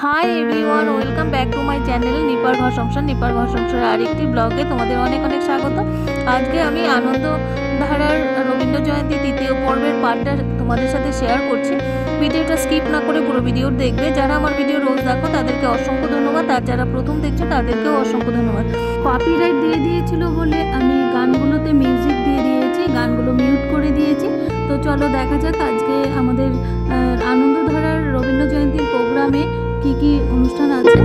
High everyone, welcome back to my channel নিপার ঘর সংসার। নিপার ঘর সংসারের আরেকটি ব্লগে তোমাদের অনেক অনেক স্বাগত। আজকে আমি আনন্দধারার রবীন্দ্র জয়ন্তী তৃতীয় পর্বের পার্টটা তোমাদের সাথে শেয়ার করছি। ভিডিওটা স্কিপ না করে পুরো ভিডিও দেখবে। যারা আমার ভিডিও রোজ দেখো তাদেরকে অসংখ্য ধন্যবাদ, আর যারা প্রথম দেখছো তাদেরকেও অসংখ্য ধন্যবাদ। কপিরাইট দিয়ে দিয়েছিল বলে আমি গানগুলোতে মিউজিক দিয়ে দিয়েছি, গানগুলো মিউট করে দিয়েছি। তো চলো দেখা যাক আজকে আমাদের আনন্দধারার রবীন্দ্র জয়ন্তীর প্রোগ্রামে কি কি অনুষ্ঠান আছে।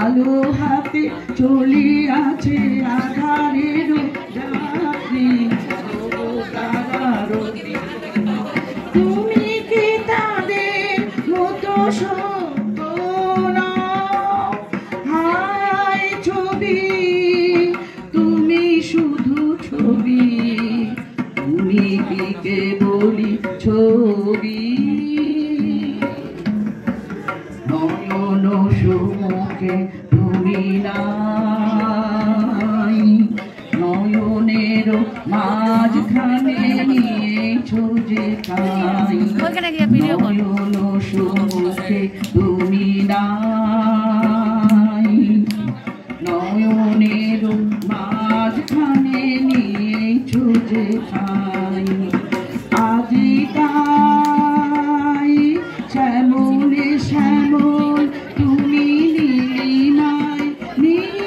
আলো হাতে চলিয়াছে আধারের রাত্রি, তুমি কি তাদের মতো সত্য নও? হায় ছবি, তুমি শুধু ছবি, তুমি কি কেবলই ছবি? নয়ন সুমুখে তুমি নাই, নয়নের মাঝখানে নিয়েছো যে ঠাই। নয়ন সুমুখে তুমি নাই, নয়নের মাঝখানে নিয়েছো যে ঠাই। আজিকাই শ্যামলে শ্যামল তুমি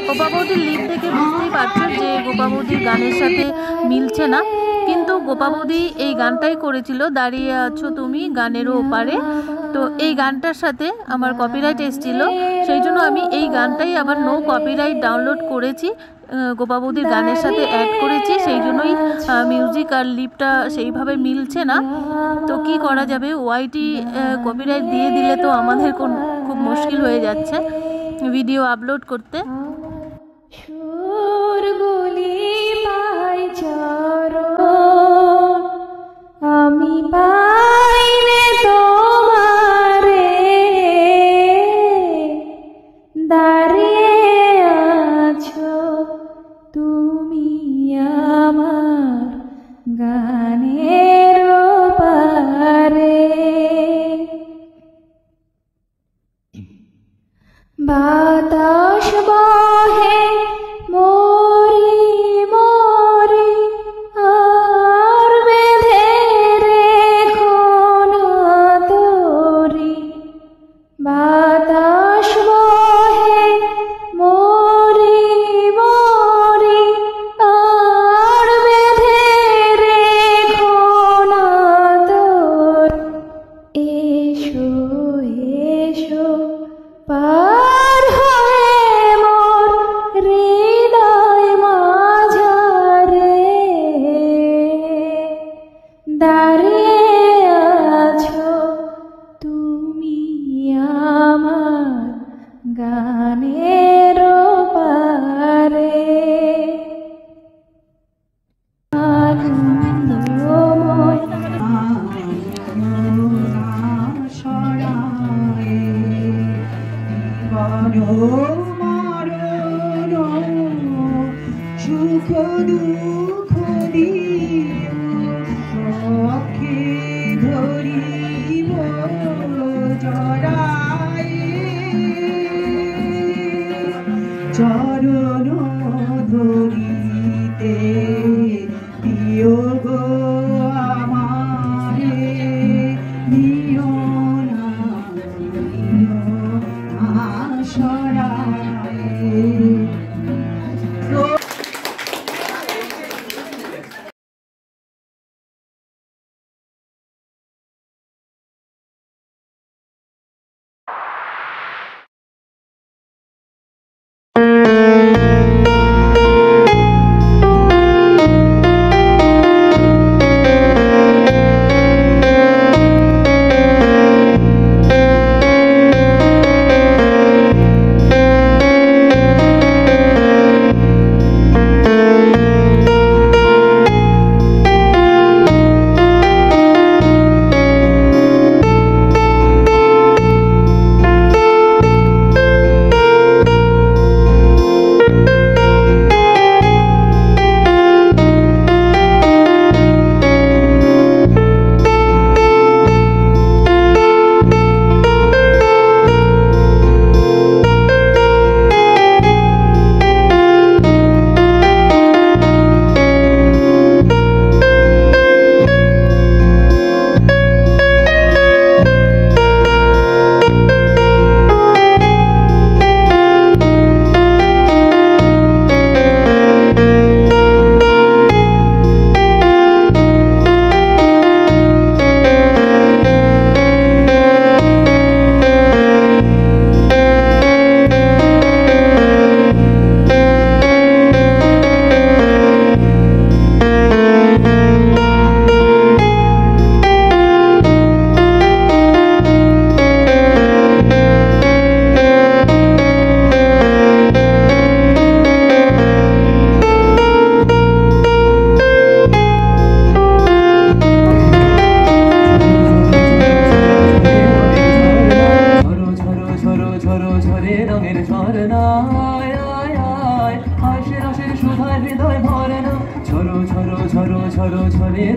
গোপা বৌদির লিপ থেকে বুঝতেই পারছো যে গোপা বৌদির গানের সাথে মিলছে না, কিন্তু গোপা বৌদি এই গানটাই করেছিল দাঁড়িয়ে আছো তুমি গানেরও ওপারে। তো এই গানটার সাথে আমার কপিরাইট এসেছিল, সেই জন্য আমি এই গানটাই আবার নো কপিরাইট ডাউনলোড করেছি, গোপা বৌদির গানের সাথে অ্যাড করেছি, সেই জন্যই মিউজিক আর লিপটা সেইভাবে মিলছে না। তো কি করা যাবে, ওয়াইটি কপিরাইট দিয়ে দিলে তো আমাদের খুব মুশকিল হয়ে যাচ্ছে ভিডিও আপলোড করতে। আমি পাইলে তো দাঁড়িয়ে আছো তুমি আমার গানের পারে, বাতাস বহে মরি মরি আর বেঁধে রেখো না তোরি, বাতাস বহে মরি মরি আর বেঁধে রেখো না তোরি, এসো এসো পার হয়ে মোর হৃদয় মাঝারে, দাঁড়িয়ে আছো তুমি আমার গানের পারে, আনন্দময় সুখ দুঃখ সখী ধরিব জড়াই, চরণ ধরিতে দিও গো আমারে, নিও না সরাই।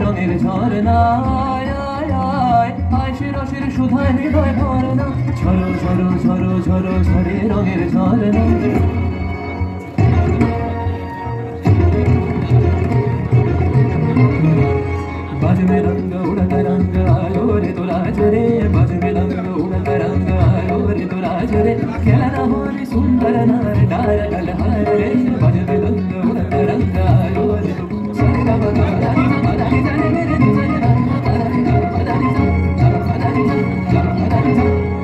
রঙের ঝরনা রসের সুধায় হৃদয় ভরনা, ঝরো ঝরো ঝরো ঝরো ঝরে রঙের ঝরনা। बाजमे रंग उड़ता रंग आयो रे तोला जरे, बाजमे रंग उड़ता रंग आयो रे तोला जरे, खेलना हो रे सुंदर नार डार कलहार रे, बाजमे रंग उड़ता रंग आयो रे तो सदा बता दादी दादी जाने मेरे जाने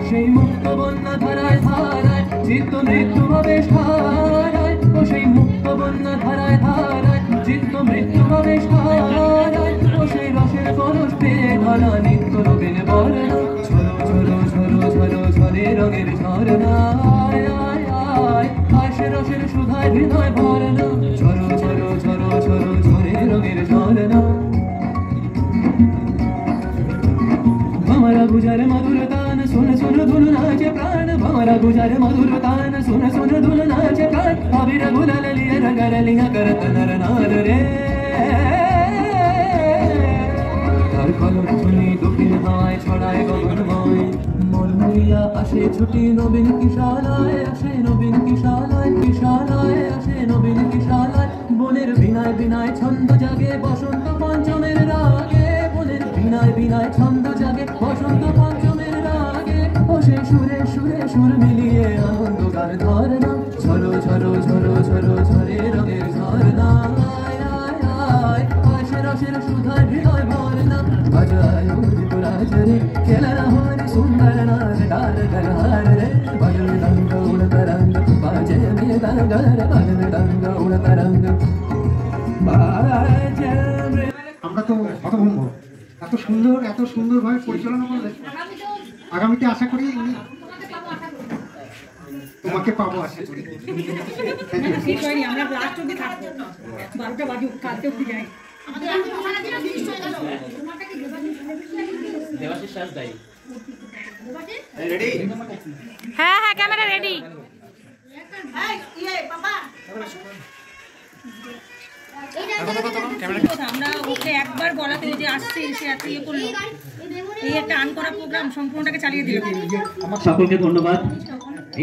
সেই মুক্ত বন্যা ধারায় ধারায় চিত্ত মৃত্যু ভাবে সারায়, ও সেই মুক্ত বন্যা ধারায় ধারায় চিত্ত মৃত্যু ভাবে সারায়, ও সেই রসের পরশ পেয়ে ধরা নিত্য রবিন বর্ণা, ঝরো ঝরো ঝরো ঝরো ঝরে রঙের ঝরনা সে রসের সুধায় হৃদয় ভরনা, ঝরো ঝরো ঝরো ঝরো ঝরে রঙের ঝরনা। हमारा गुजर मधुर तान सुन सुन धुन नाचे प्राण भंवरा गुजर मधुर तान सुन सुन धुन नाचे प्राण अबीर गुलाल लिए रंग रलियां करत नर नार रे हर कलर धुनी दुखिन हवाएं ছড়ায় গগনময় মলমলিয়া আসে ছুটি নবীন কিশালায় আসে নবীন কিশালায় কিশালায় আসে নবীন কিশালায় বনের বিনায় বিনায় ছন্দ জাগে বসন্ত পঞ্চমের রাগে বনের বিনায় বিনায় ছন্দ জাগে বসন্ত পঞ্চমের রাগে ও সে সুরে সুরে সুর মিলিয়ে আনন্দ গান ধরনা ঝরো ঝরো ঝরো ঝরো ঝরে রঙের ঝরনা আয় আয় আয় আশে রসের সুধায় হৃদয় ভরনা বাজায় উদিপুরা ঝরে খেলা হরে সুন্দর নার ডার গলহার রে বাজল রঙ্গ উড়ত রঙ্গ বাজে মে গলগর বাজল রঙ্গ উড়ত রঙ্গ বাজে মে আমরা তো হতভম্ব এত সুন্দরভাবে পরিচালনা করলে আগামীতে আশা করি তোমাকে পাবো আশা করি ঠিক হয়নি আমরা লাস্ট অবধি থাকবো 12টা বাজুক কালকে অবধি যাই হ্যাঁ হ্যাঁ ক্যামেরা রেডি। আমরা ওকে একবার বলাতে যে আসছে এসে এত ইয়ে করলো, এই একটা আন করা প্রোগ্রাম সম্পূর্ণটাকে চালিয়ে দিল। সকলকে ধন্যবাদ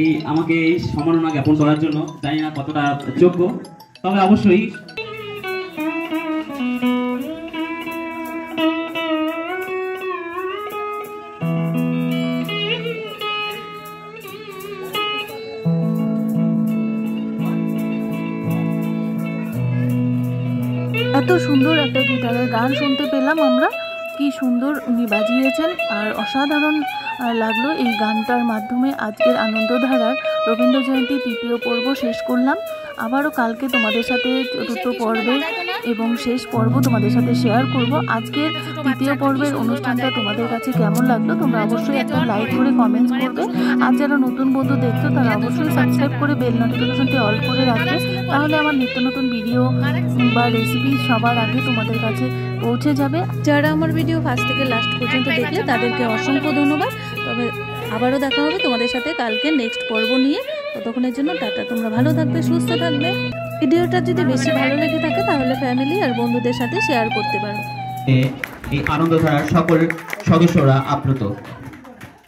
এই আমাকে এই সম্মাননা জ্ঞাপন করার জন্য। জানি না কতটা যোগ্য, তবে অবশ্যই এত সুন্দর একটা গিটারের গান শুনতে পেলাম আমরা, কি সুন্দর উনি বাজিয়েছেন আর অসাধারণ লাগলো। এই গানটার মাধ্যমে আজকের আনন্দধারার রবীন্দ্র জয়ন্তী 3য় পর্ব শেষ করলাম। আবারও কালকে তোমাদের সাথে 4র্থ পর্বে এবং শেষ পর্ব তোমাদের সাথে শেয়ার করব। আজকের 3য় পর্বের অনুষ্ঠানটা তোমাদের কাছে কেমন লাগলো তোমরা অবশ্যই একটা লাইক করে কমেন্টস করবে। আর যারা নতুন বন্ধু দেখছো তারা অবশ্যই সাবস্ক্রাইব করে বেল নোটিফিকেশনটি অল করে রাখবে, তাহলে আমার নিত্য নতুন ভিডিও বা রেসিপি সবার আগে তোমাদের কাছে পৌঁছে যাবে। যারা আমার ভিডিও ফার্স্ট থেকে লাস্ট পর্যন্ত দেখলে তাদেরকে অসংখ্য ধন্যবাদ। তবে আবারও দেখা হবে তোমাদের সাথে কালকে নেক্সট পর্ব নিয়ে। ততক্ষণের জন্য টাটা, তোমরা ভালো থাকবে, সুস্থ থাকবে। ভিডিওটা যদি বেশি ভালো লেগে থাকে তাহলে ফ্যামিলি আর বন্ধুদের সাথে শেয়ার করতে পারো। এই আনন্দধারার সকল সদস্যরা আপ্লুত।